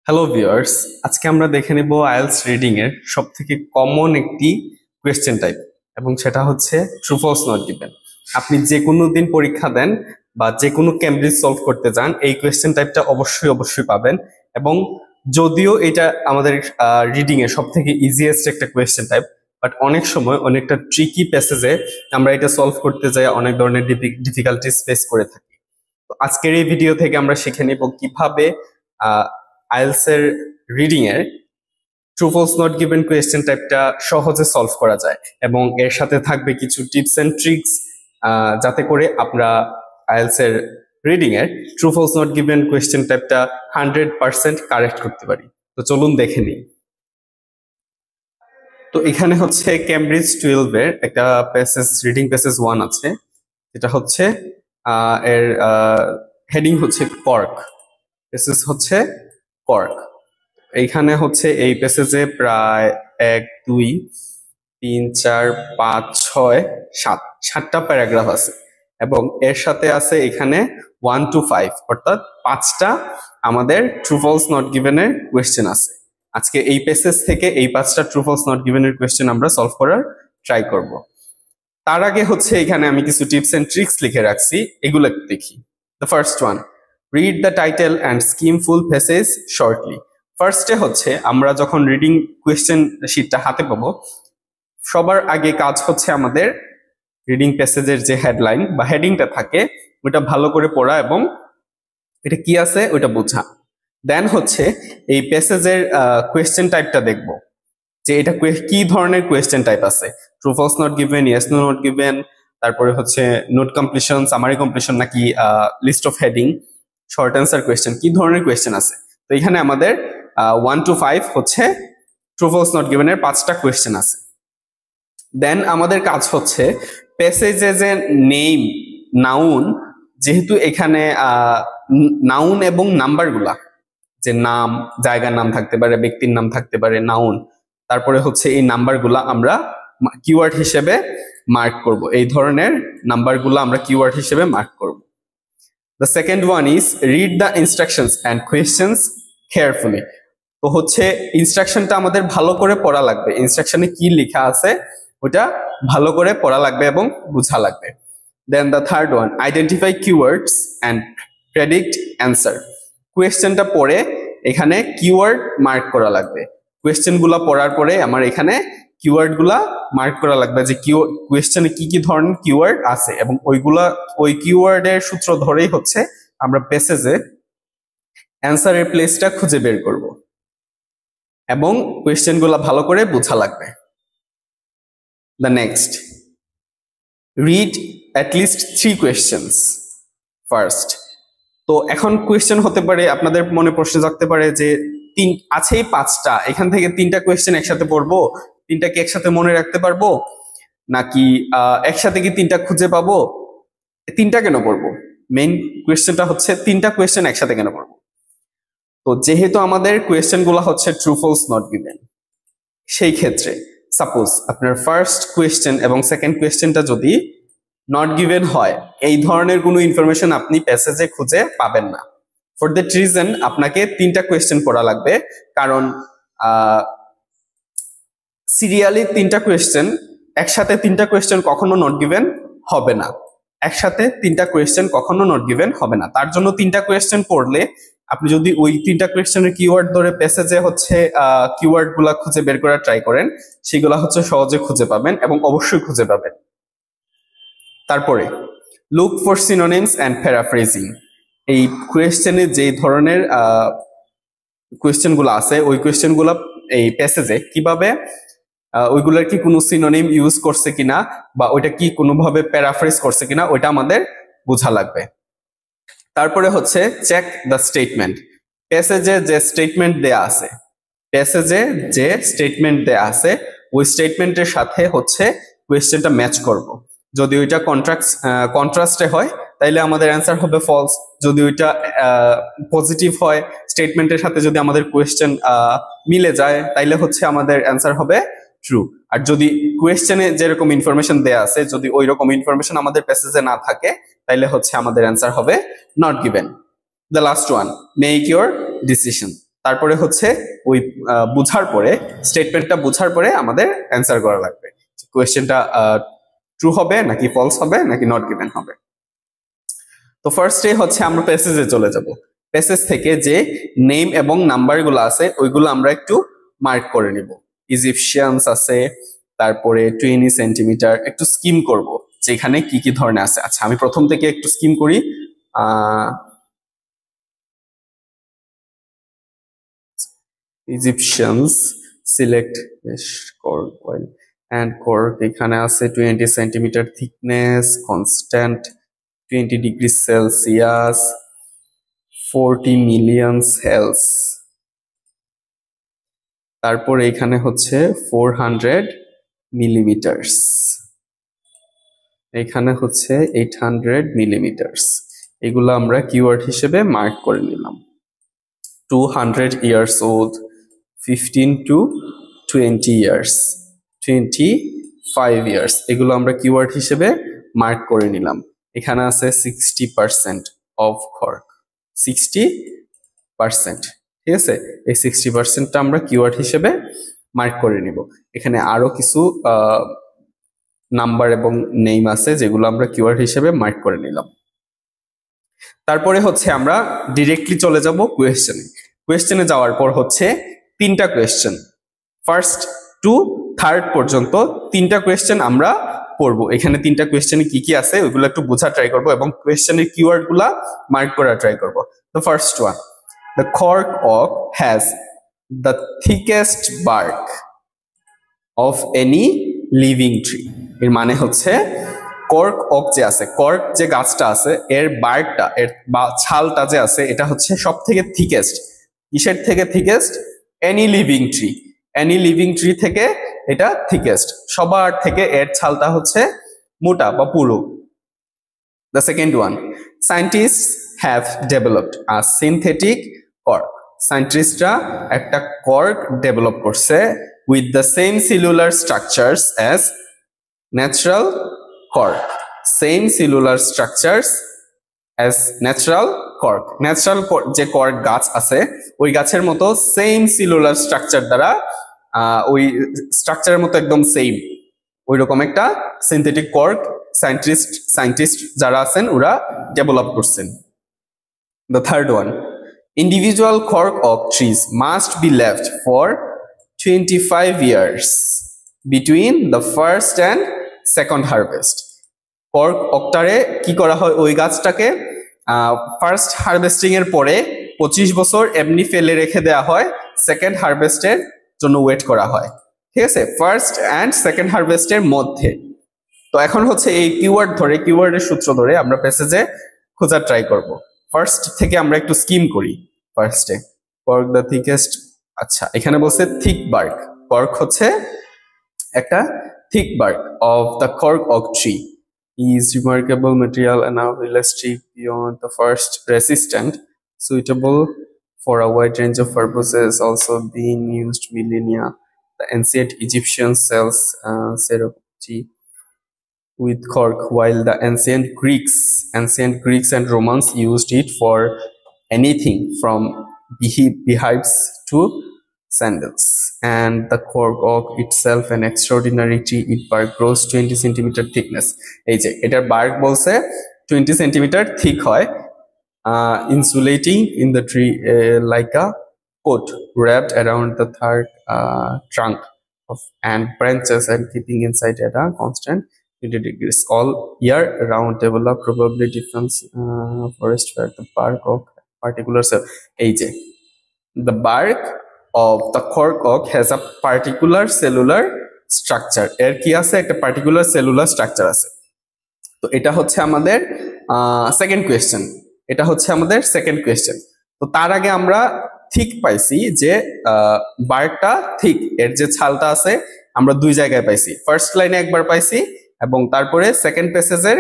Hello viewers, আজকে আমরা দেখে নেব আইএলটিএস রিডিং এর সবথেকে কমন একটি কোয়েশ্চেন টাইপ এবং সেটা হচ্ছে ট্রু ফলস নট গিভেন। আপনি যে কোনো দিন পরীক্ষা দেন বা যে কোনো ক্যামব্রিজ সলভ করতে যান, এই কোয়েশ্চেন টাইপটা অবশ্যই পাবেন। এবং যদিও এটা আমাদের রিডিং এর সবথেকে ইজিয়েস্ট একটা কোয়েশ্চেন টাইপ, বাট অনেক সময় অনেকটা ট্রিকি প্যাসেজে আমরা এটা সলভ করতে যাই অনেক ধরনের ডিফিকাল্টিস ফেস করে থাকি। তো আজকের এই ভিডিও থেকে আমরা শিখে নেব কিভাবে আইএলটিএস এর রিডিং এর true false not given question টাইপটা সহজে সলভ করা যায়, এবং এর সাথে থাকবে কিছু টিপস এন্ড ট্রিক্স যাতে করে আমরা আইএলটিএস এর রিডিং এর true false not given question টাইপটা 100% কারেক্ট করতে পারি। তো চলুন দেখে নিই। তো এখানে হচ্ছে ক্যামব্রিজ 12 এর একটা প্যাসেজ, রিডিং প্যাসেজ 1 আছে, যেটা হচ্ছে এর হেডিং হচ্ছে কর্ক। প্যাসেজ হচ্ছে কর্ক। এইখানে হচ্ছে এই প্যাসেজে প্রায় 1 2 3 4 5 6 7 7টা প্যারাগ্রাফ আছে, এবং এর সাথে আছে এখানে 1 to 5 অর্থাৎ 5টা আমাদের ট্রু ফলস নট গিভেন এর কোয়েশ্চেন আছে। আজকে এই প্যাসেজ থেকে এই 5টা ট্রু ফলস নট গিভেন এর কোয়েশ্চেন আমরা সলভ করার ট্রাই করব। তার আগে হচ্ছে এখানে আমি কিছু টিপস এন্ড ট্রিক্স লিখে রাখছি, এগুলো একটু দেখি। The first one, read the title and scheme full passage shortly. ফার্স্টে হচ্ছে আমরা যখন রিডিং কোয়েশ্চেন শিটটা হাতে পাবো, সবার আগে কাজ হচ্ছে আমাদের রিডিং প্যাসেজের যে হেডলাইন বা হেডিংটা থাকে ওটা ভালো করে পড়া এবং এটা কি আছে ওটা বোঝা। দেন হচ্ছে এই প্যাসেজের কোয়েশ্চেন টাইপটা দেখবো যে এটা কি ধরনের কোয়েশ্চেন টাইপ আছে, true false not given, yes no not given, তারপরে হচ্ছে নোট কমপ্লিশন, সামারি কমপ্লিশন, নাকি list of heading, short answer question, কি ধরনের কোয়েশ্চেন আছে। তো এখানে আমাদের 1 to 5 হচ্ছে ট্রু ফলস নট গিভেন এর 5টা কোয়েশ্চেন আছে। দেন আমাদের কাজ হচ্ছে প্যাসেজে যে নেম, নাউন, যেহেতু এখানে নাউন এবং নাম্বারগুলা, যে নাম, জায়গার নাম থাকতে পারে, ব্যক্তির নাম থাকতে পারে, নাউন, তারপরে হচ্ছে এই নাম্বারগুলা আমরা কিওয়ার্ড হিসেবে মার্ক করব। এই ধরনের নাম্বারগুলো আমরা কিওয়ার্ড হিসেবে মার্ক করব। The second one is read the instructions and questions carefully. তো হচ্ছে ইনস্ট্রাকশনটা আমাদের ভালো করে পড়া লাগবে, ইনস্ট্রাকশনে কি লেখা আছে ওটা ভালো করে পড়া লাগবে এবং বোঝা লাগবে। Then the third one, identify keywords and predict answer. কোয়েশ্চেনটা পড়ে এখানে কিওয়ার্ড মার্ক করা লাগবে। কোয়েশ্চেনগুলো পড়ার পরে আমার এখানে কিওয়ার্ডগুলা মার্ক করা লাগবে যে কোয়েশ্চেনে কি কি ধরনের কিওয়ার্ড আছে, এবং ওই কিওয়ার্ডের সূত্র ধরেই হচ্ছে আমরা প্যাসেজে অ্যান্সারের প্লেসটা খুঁজে বের করব, এবং কোয়েশ্চেনগুলো ভালো করে বোঝা লাগবে। The next, read at least 3 questions first. তো এখন কোয়েশ্চেন হতে পারে, আপনাদের মনে প্রশ্ন জাগতে পারে যে আছেই 5টা, এখান থেকে 3টা কোয়েশ্চেন একসাথে পড়বো, 3টা কি একসাথে মনে রাখতে পারবো, নাকি একসাথে কি 3টা খুঁজে পাবো, 3টা কেন পড়বো? মেইন কোয়েশ্চেনটা হচ্ছে 3টা কোয়েশ্চেন একসাথে কেন পড়বো। তো যেহেতু আমাদের কোয়েশ্চেন গুলা হচ্ছে ট্রু ফলস নট গিভেন, সেই ক্ষেত্রে সাপোজ আপনার ফার্স্ট কোয়েশ্চেন এবং সেকেন্ড কোয়েশ্চেনটা যদি নট গিভেন হয়, এই ধরনের কোনো ইনফরমেশন আপনি প্যাসেজে খুঁজে পাবেন না। ফর দ্যাট রিজন আপনাকে 3টা কোয়েশ্চেন পড়া লাগবে, কারণ সিরিয়ালি 3টা কোয়েশ্চেন, একসাথে 3টা কোয়েশ্চেন কখনো নট গিভেন হবে না, একসাথে 3টা কোয়েশ্চেন কখনো নট গিভেন হবে না। তার জন্য 3টা কোয়েশ্চেন পড়লে আপনি যদি ওই 3টা কোয়েশ্চেনের কিওয়ার্ড ধরে প্যাসেজে হচ্ছে কিওয়ার্ড গুলা খুঁজে বের করার ট্রাই করেন, সেগুলা হচ্ছে সহজে খুঁজে পাবেন এবং অবশ্যই খুঁজে পাবেন। তারপরে look for synonyms and paraphrasing. এই কোয়েশ্চেনে যে ধরনের কোয়েশ্চেনগুলো আছে, ওই কোয়েশ্চেনগুলো এই প্যাসেজে কিভাবে ওইগুলোর কি কোনো সিনোনিম ইউজ করছে কিনা, বা ওইটা কি কোনোভাবে প্যারাফ্রেজ করছে কিনা, ওইটা আমাদের বোঝা লাগবে। তারপরে হচ্ছে চেক দ্য স্টেটমেন্ট। প্যাসেজে যে স্টেটমেন্ট দেয়া আছে, প্যাসেজে যে স্টেটমেন্ট দেয়া আছে ওই স্টেটমেন্টের সাথে হচ্ছে কোয়েশ্চেনটা ম্যাচ করব। যদি ওইটা কন্ট্রাস্টে হয় তাইলে আমাদের অ্যান্সার হবে ফলস, যদি ওইটা পজিটিভ হয়, স্টেটমেন্টের সাথে যদি আমাদের কোয়েশ্চেন মিলে যায় তাইলে হচ্ছে আমাদের অ্যান্সার হবে ট্রু। আর যদি কোয়েশ্চেনে যেরকম ইনফরমেশন দেয়া আছে যদি ওই রকম ইনফরমেশন আমাদের প্যাসেজে না থাকে তাইলে হচ্ছে আমাদের অ্যান্সার হবে not given. The last one, make your decision. তারপরে হচ্ছে ওই বুঝার পরে স্টেটমেন্টটা বুঝার পরে আমাদের অ্যান্সার করা লাগবে কোয়েশ্চেনটা ট্রু হবে নাকি ফলস হবে নাকি নট গিভেন হবে। তো ফার্স্টে হচ্ছে আমরা প্যাসেজে চলে যাব। প্যাসেজ থেকে যে নেম এবং নাম্বারগুলো আছে ওইগুলো আমরা একটু মার্ক করে নিব। ইজিপশিয়ানস আছে, তারপরে 20 সেন্টিমিটার, একটু স্কিম করব যেখানে কি কি ধরনের আছে। আচ্ছা আমি প্রথম থেকে একটু স্কিম করি। Egyptians select cork oil and cork, এখানে আছে 20 centimetre thickness, constant 20 degree Celsius, 40 million cells. তারপর এখানে হচ্ছে 400 মিলিমিটার্স, এখানে হচ্ছে 800 মিলিমিটার্স। এগুলো আমরা কিওয়ার্ড হিসেবে মার্ক করে নিলাম। 200 years old, 15 to 20 years, 25 years, এগুলো আমরা কিওয়ার্ড হিসেবে মার্ক করে নিলাম। এখানে আছে 60% অফ কর্ক, 60%, ঠিক আছে। এই 60%টা আমরা কিওয়ার্ড হিসেবে মার্ক করে নিব। এখানে আরো কিছু নাম্বার এবং নেম আছে যেগুলো আমরা কিওয়ার্ড হিসেবে মার্ক করে নিলাম। তারপরে হচ্ছে আমরা ডিরেক্টলি চলে যাব কোয়েশ্চেনে। কোয়েশ্চেনে যাওয়ার পর হচ্ছে 3টা কোয়েশ্চেন, ফার্স্ট টু থার্ড পর্যন্ত 3টা কোয়েশ্চেন আমরা পড়বো। এখানে 3টা কোয়েশ্চেনে কি কি আছে ওইগুলো একটু বোঝা ট্রাই করবো এবং কোয়েশ্চেনের কিওয়ার্ড গুলা মার্ক করা ট্রাই করবো। The first one, the cork oak has the thickest bark of any living tree. এর মানে হচ্ছে কর্ক ওক যে আছে, কর্ক যে গাছটা আছে এর বার্কটা, এর বা ছালটা যে আছে এটা হচ্ছে সব থেকে থিকেস্ট। কিসের থেকে thickest? Any living tree, any living tree থেকে এটা থিকেস্ট, সবার থেকে এর ছালটা হচ্ছে মোটা বা পুরু। The second one, scientist have developed a synthetic cork. সায়েন্টিস্টরা একটা কর্ক ডেভেলপ করছে with the same cellular structures as natural cork, same cellular structures as natural cork. Natural যে কর্ক গাছ আছে ওই গাছের মতো সেম সেলুলার স্ট্রাকচার দ্বারা ওই স্ট্রাকচারের মতো একদম সেম ওই রকম একটা সিনথেটিক কর্ক সায়েন্টিস্ট যারা আছেন ওরা ডেভেলপ করছেন। The third one, individual cork oak trees must be left for 25 years between the first and second harvest. Cork অক্টারে কি করা হয়, ওই গাছটাকে ফার্স্ট হারভেস্টিং এর পরে 25 বছর এমনি ফেলে রেখে দেওয়া হয়, সেকেন্ড হারভেস্টের জন্য ওয়েট করা হয়, ঠিক আছে, ফার্স্ট অ্যান্ড সেকেন্ড হারভেস্টের মধ্যে। তো এখন হচ্ছে এই কিওয়ার্ড ধরে, কিওয়ার্ডের সূত্র ধরে আমরা প্যাসেজে খোঁজার ট্রাই করব। ফার্স্ট থেকে আমরা একটু স্কিম করি। ফার্স্টে কর্ক দ্য থিকেস্ট, আচ্ছা এখানে বলছে থিক বার্ক, কর্ক হচ্ছে একটা thick bark of the cork oak tree is remarkable material and now elastic beyond the first, resistant, suitable for a wide range of purposes, also being used millennia. The ancient Egyptians sells ceratopsy with cork, while the ancient Greeks and Romans used it for anything from beehives to sandals. And the cork oak itself an extraordinary tree, it bark grows 20 centimeter thickness. এই যে এটার bark বলছে 20 centimeter thick হয়, insulating in the tree like a coat wrapped around the third trunk of and branches and keeping inside at a constant 20 degrees all year round. Develop probably different forest where the bark of particular cell. এই যে the bark of the cork oak has a particular cellular structure, এর কি আছে, একটা particular cellular structure আছে। তো এটা হচ্ছে আমাদের সেকেন্ড কোয়েশ্চেন, এটা হচ্ছে আমাদের সেকেন্ড কোয়েশ্চেন। তো তার আগে আমরা ঠিক পাইছি যে বার্কটা ঠিক, এর যে ছালটা আছে আমরা দুই জায়গায় পাইছি, ফার্স্ট লাইনে একবার পাইছি এবং তারপরে সেকেন্ড প্যাসেজের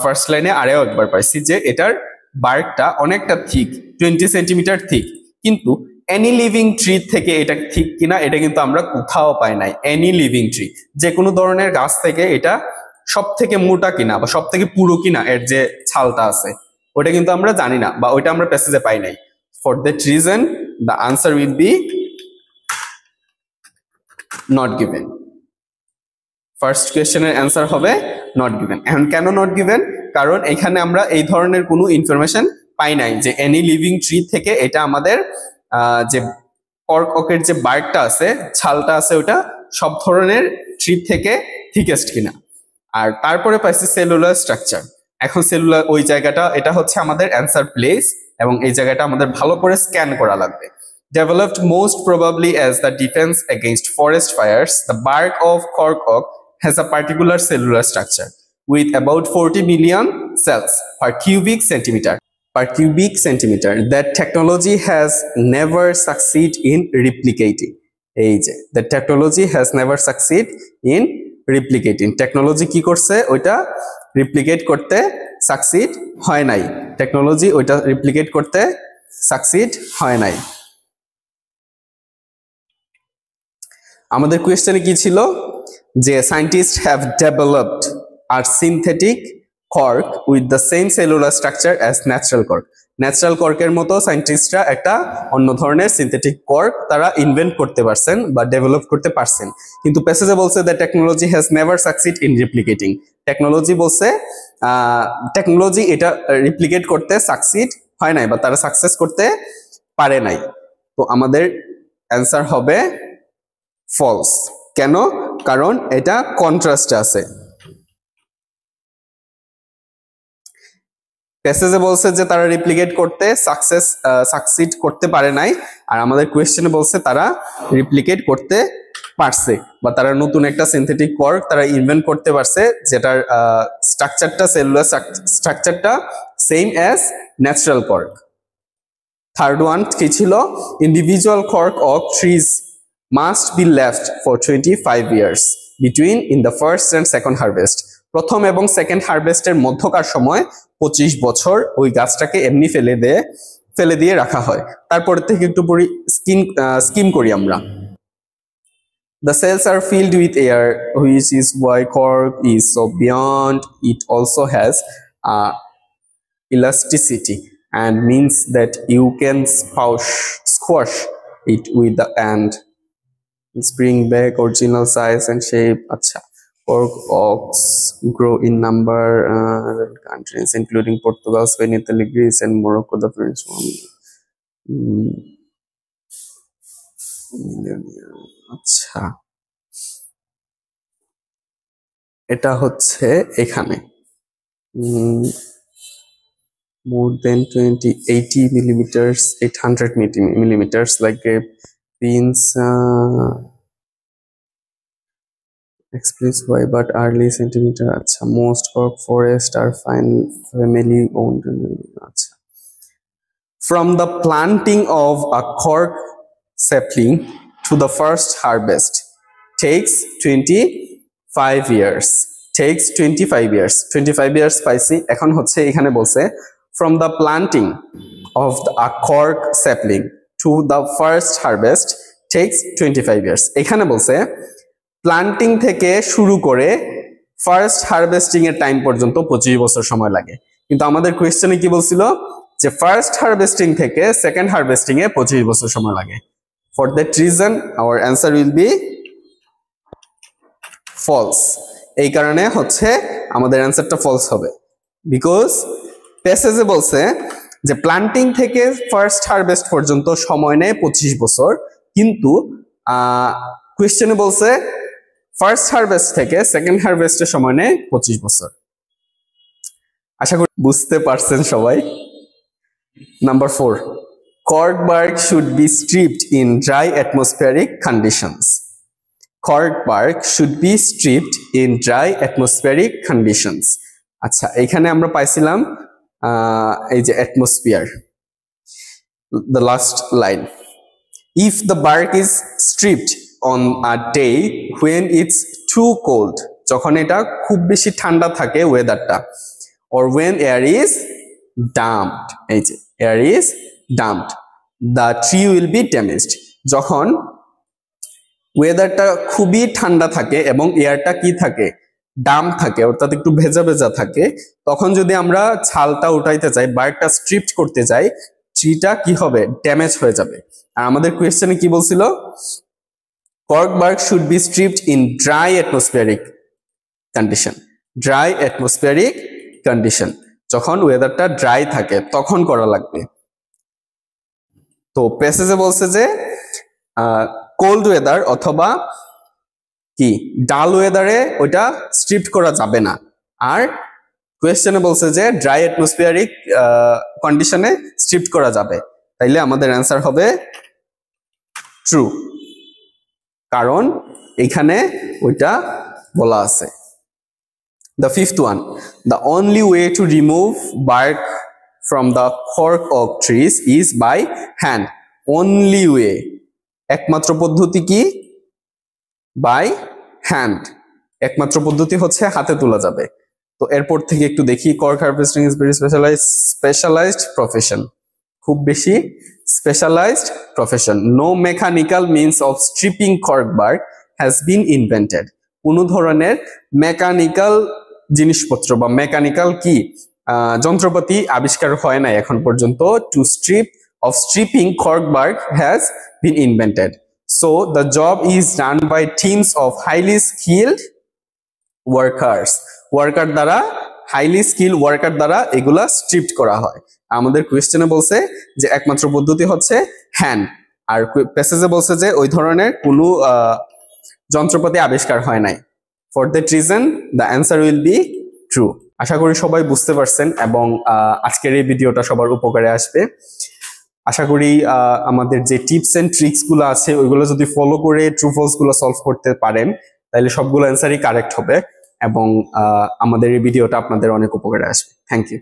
ফার্স্ট লাইনে আরেও একবার পাইছি যে এটার বার্কটা অনেকটা থিক, 20 সেন্টিমিটার থিক। কিন্তু এনি লিভিং ট্রি থেকে এটা ঠিক কিনা এটা কিন্তু আমরা কোথাও পাই নাই। এনি লিভিং ট্রি, যে কোনো ধরনের গাছ থেকে এটা সব থেকে মোটা কিনা বা সব থেকে পুরো কিনা এর যে ছালটা আছে ওটা কিন্তু আমরা জানি না বা ওইটা আমরা প্যাসেজে পাই নাই। For that reason The answer will be not given. First কোয়েশ্চেনের অ্যান্সার হবে নট গিভেন। এখন কেন নট গিভেন? কারণ এখানে আমরা এই ধরনের কোনো ইনফরমেশন পাই নাই যে এনি লিভিং ট্রি থেকে এটা আমাদের যে কর্ক ওকের যে বার্কটা আছে, ছালটা আছে, ওটা সব ধরনের ট্রি থেকে থিকেস্ট কিনা। আর তারপরে পাইছি সেলুলার স্ট্রাকচার। এখন সেলুলার ওই জায়গাটা, এটা হচ্ছে আমাদের অ্যান্সার প্লেস, এবং এই জায়গাটা আমাদের ভালো করে স্ক্যান করা লাগবে। Developed most probably as the defense against forest fires, the bark of cork oak has a particular cellular structure with about 40 million cells per cubic centimeter. That technology has never succeeded in replicating. The technology has never succeeded in replicating. Technology কি করছে? ওইটা replicate করতে succeed হয় নাই। Technology ওইটা replicate করতে succeed হয় নাই। আমাদের কোয়েশ্চেনে কি ছিল? যে scientist have developed a synthetic cork with the same cellular structure as natural cork. Natural কর্কের মতো সায়েন্টিস্টরা একটা অন্য ধরনের সিনথেটিক কর্ক তারা ইনভেন্ট করতে পারছেন বা ডেভেলপ করতে পারছেন। কিন্তু প্যাসেজে বলছে the technology has never succeed in replicating. Technology বলছে টেকনোলজি এটা রিপ্লিকেট করতে সাকসিড হয় নাই বা তারা সাকসেস করতে পারে নাই। তো আমাদের অ্যান্সার হবে ফলস। কেন? কারণ এটা কন্ট্রাস্টে আছে। প্যাসেজে বলছে যে তারা রিপ্লিকেট করতে সাকসিড করতে পারে নাই, আর আমাদের কোয়েশ্চেনে বলছে তারা রিপ্লিকেট করতে পারছে বা তারা নতুন একটা সিনথেটিক কর্ক তারা ইনভেন্ট করতে পারছে যেটার স্ট্রাকচারটা, সেলুলার স্ট্রাকচারটা same as natural cork. Third one কি ছিল? Individual cork of trees must be left for 25 years between in the first and second harvest. প্রথম এবং সেকেন্ড হারভেস্টের মধ্যকার সময় 25 বছর ওই গাছটাকে এমনি ফেলে দিয়ে রাখা হয়। তারপর থেকে একটু স্কিম করি আমরা। The cells are filled with air, which is why cork is so beyond. It also has elasticity and means that you can squash it with the hand. Bring back original size and shape. Acha. Cork oaks grow in number countries including Portugal, Spain, Italy, Greece and Morocco. The French one. আচ্ছা, এটা হচ্ছে এখানে more than 80 millimeters, 800 millimeters, like a pins express why but early centimeter. Acha. Most cork forests are family owned. Acha. From the planting of a cork sapling to the first harvest takes 25 years. 25 years পাইছি। এখন হচ্ছে এখানে বলছে from the planting of a cork sapling to the first harvest takes 25 years. এখানে বলছে planting থেকে শুরু করে ফার্স্ট হারভেস্টিং এর টাইম পর্যন্ত 25 বছর সময় লাগে। কিন্তু আমাদের কোয়েশ্চেনে কি বলছিল? যে ফার্স্ট হারভেস্টিং থেকে সেকেন্ড হারভেস্টিং এ 25 বছর সময় লাগে। For that reason our answer will be false. এই কারণে হচ্ছে আমাদের অ্যান্সারটা ফলস হবে, বিকজ প্যাসেজে বলছে যে প্লান্টিং থেকে ফার্স্ট হারভেস্ট পর্যন্ত সময় নেয় 25 বছর, কিন্তু কোয়েশ্চেনে বলছে ফার্স্ট হারভেস্ট থেকে সেকেন্ড হারভেস্টের সময় নেয় 25 বছর। আশা করি বুঝতে পারছেন সবাই। Number 4, cork bark should be stripped in dry atmospheric conditions. Cork bark should be stripped in dry atmospheric conditions. আচ্ছা, এখানে আমরা পাইছিলাম এই যে atmosphere, the last line. If the bark is stripped on a day when it's too cold, যখন এটা খুব বেশি ঠান্ডা থাকে ওয়েদারটা, or when air is damped, এই যে air is damped, the tree will be damaged. যখন ওয়েদারটা খুবই ঠান্ডা থাকে এবং এয়ারটা কি থাকে, ডাম্প থাকে, অর্থাৎ একটু ভেজা ভেজা থাকে, তখন যদি আমরা ছালটা উঠাইতে চাই, বার্কটা স্ট্রিপড করতে চাই, ট্রিটা কি হবে, ড্যামেজ হয়ে যাবে। আর আমাদের কোয়েশ্চেনে কি বলছিল, cork bark should be stripped in dry atmospheric condition. Dry atmospheric condition, যখন ওয়েদারটা ড্রাই থাকে তখন করা লাগবে। তো প্যাসেজে বলছে যে কোল্ড ওয়েদার অথবা কি ডাল ওয়েদারে ওইটা স্ট্রিপড করা যাবে না। আর কোয়েশ্চেনে বলছে যে ড্রাই অ্যাটমসফিয়ারিক কন্ডিশনে স্ট্রিপড করা যাবে। তাইলে আমাদের অ্যান্সার হবে ট্রু, কারণ এখানে ওইটা বলা আছে। The fifth one, the only way to remove bark from the cork oak trees is by hand. Only way, একমাত্র পদ্ধতি কি? By hand, একমাত্র পদ্ধতি হচ্ছে হাতে তোলা যাবে। তো এরপর থেকে একটু দেখি, cork harvesting is very specialized profession, খুব বেশি specialized profession. No mechanical means of stripping cork bark has been invented. কোনো ধরনের মেকানিক্যাল জিনিসপত্র বা মেকানিক্যাল কি যন্ত্রপাতি আবিষ্কার হয় না এখন পর্যন্ত। To stripping cork bark has been invented. So the job is done by teams of highly skilled workers. Worker দ্বারা, হাইলি স্কিল ওয়ার্কার দ্বারা এগুলা স্ট্রিপড করা হয়। আমাদের কোয়েশ্চেনে বলছে যে একমাত্র পদ্ধতি হচ্ছে হ্যান্ড, আর প্যাসেজে বলছে যে ওই ধরনের কোনো যন্ত্রপাতি আবিষ্কার হয় নাই। For that reason the answer will be true. আশা করি সবাই বুঝতে পারছেন এবং আজকের এই ভিডিওটা সবার উপকারে আসবে। আশা করি আমাদের যে টিপস এন্ড ট্রিক্স গুলো আছে ওইগুলো যদি ফলো করে ট্রু ফলস গুলো সলভ করতে পারেন তাহলে সবগুলো অ্যান্সারই কারেক্ট হবে এবং আমাদের এই ভিডিওটা আপনাদের অনেক উপকারে আসবে। Thank you.